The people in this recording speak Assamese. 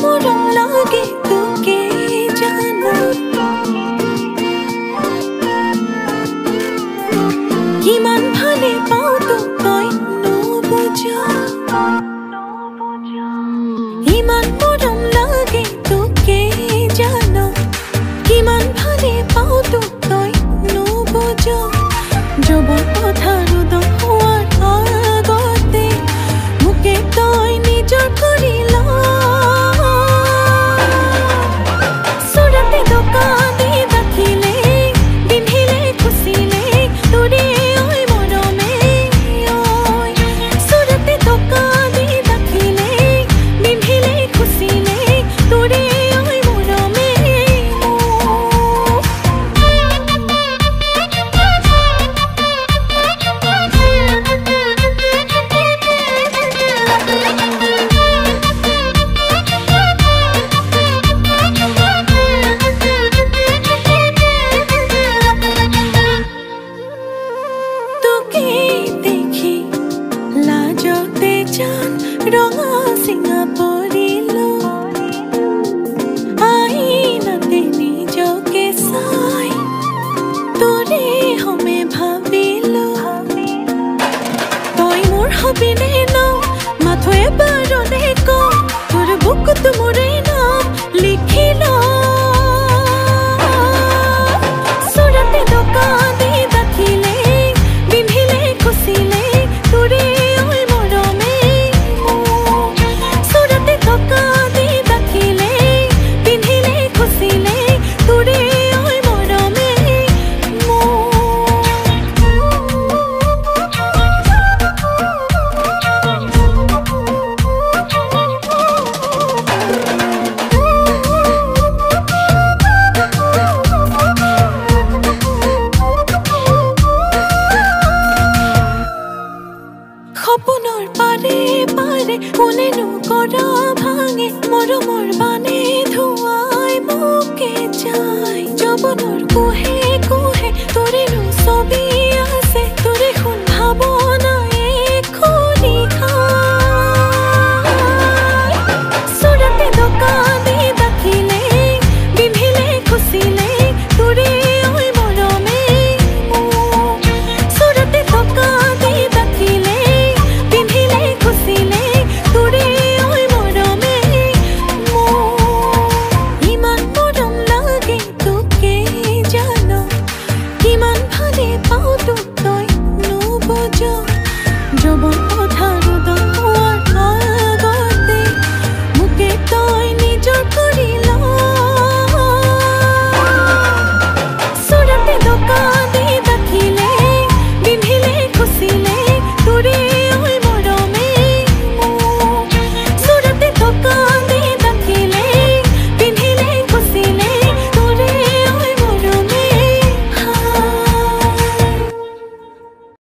মৰম লাগে তোকে জানো কিমান ভালে পাওঁ তোক তই নুবুজ ইমান মৰম লাগে তোকে জানো কিমান ভালে পাওঁ তোক তই নুবুজ যৌৱন পথাৰ উদং হোৱাৰ আগতে মোকে তই নিজৰ কৰি ল চুৰাতে দোকান দি ৰাখিলে পিন্ধিলে খুচিলে তোৰে ঐ মৰমে ঐ চুৰাতে দোকান দি ৰাখিলে পিন্ধিলে খুচিলে তোৰে ঐ মৰমে তোকে দেখি লাজতে জান ৰঙা চিঙা পৰিলো আইনাতে নিজকে চাই তোৰে হমে ভাবিলো তই মোৰ হবিনে ন মাথো এবাৰলে ক তোৰ বুকুত মোৰে